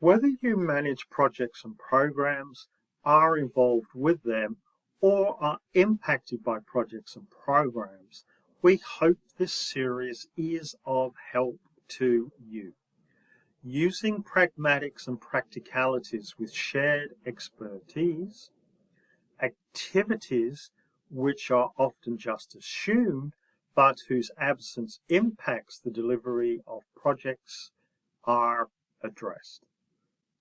Whether you manage projects and programs, are involved with them, or are impacted by projects and programs, we hope this series is of help to you. Using pragmatics and practicalities with shared expertise, activities which are often just assumed but whose absence impacts the delivery of projects are addressed.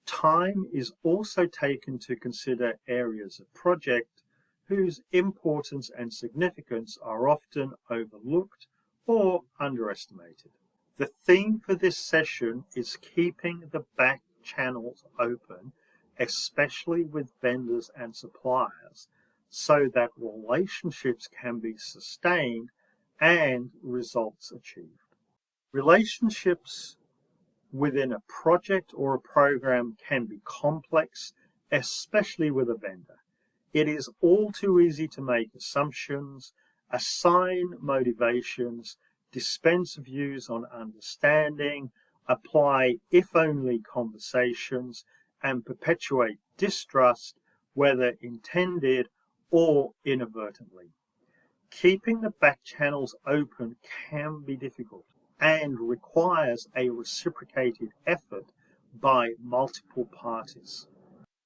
Time is also taken to consider areas of project whose importance and significance are often overlooked or underestimated. The theme for this session is keeping the back channels open, especially with vendors and suppliers, so that relationships can be sustained and results achieved. Relationships within a project or a program can be complex, especially with a vendor. It is all too easy to make assumptions, assign motivations, dispense views on understanding, apply if-only conversations, and perpetuate distrust, whether intended or inadvertently. Keeping the back channels open can be difficult and requires a reciprocated effort by multiple parties.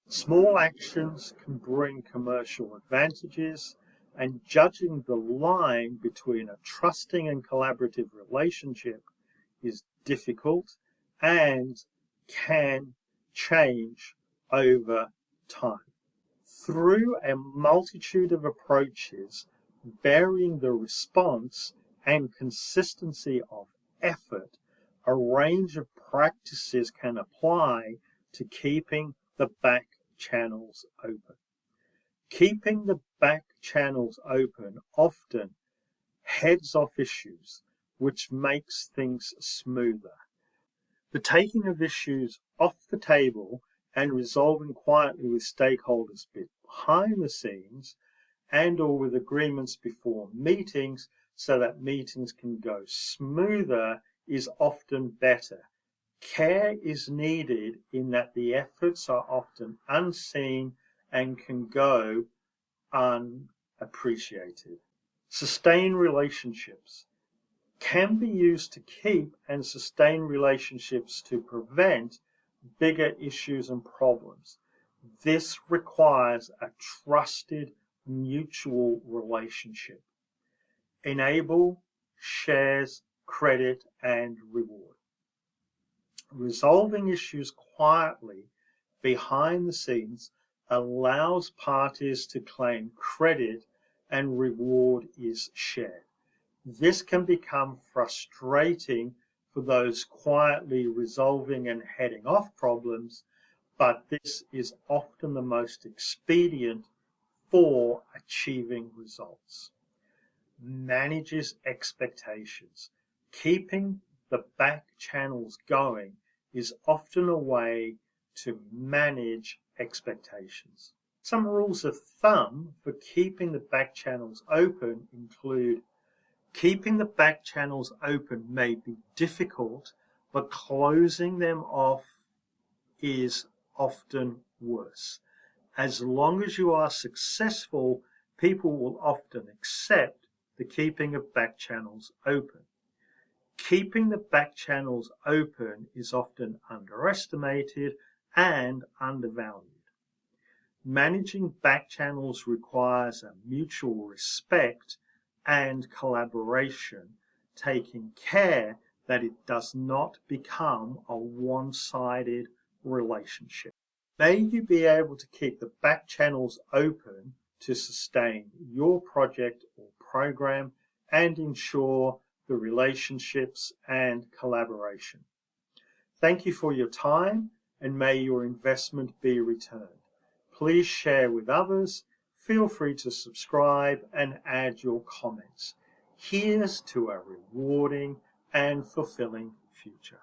Small actions can bring commercial advantages, and judging the line between a trusting and collaborative relationship is difficult and can change over time. Through a multitude of approaches, varying the response and consistency of effort, a range of practices can apply to keeping the back channels open. Keeping the back channels open often heads off issues, which makes things smoother. The taking of issues off the table and resolving quietly with stakeholders behind the scenes and or with agreements before meetings so that meetings can go smoother is often better. Care is needed in that the efforts are often unseen and can go unappreciated. Sustain relationships can be used to keep and sustain relationships to prevent bigger issues and problems. This requires a trusted mutual relationship. Enable, shares, credit, and reward. Resolving issues quietly behind the scenes allows parties to claim credit and reward is shared. This can become frustrating for those quietly resolving and heading off problems, but this is often the most expedient for achieving results. Manages expectations. Keeping the back channels going is often a way to manage expectations. Some rules of thumb for keeping the back channels open include: keeping the back channels open may be difficult, but closing them off is often worse. As long as you are successful, people will often accept the keeping of back channels open. Keeping the back channels open is often underestimated and undervalued. Managing back channels requires a mutual respect and collaboration, taking care that it does not become a one-sided relationship. May you be able to keep the back channels open to sustain your project or program and ensure the relationships and collaboration. Thank you for your time, and may your investment be returned. Please share with others. Feel free to subscribe and add your comments. Here's to a rewarding and fulfilling future.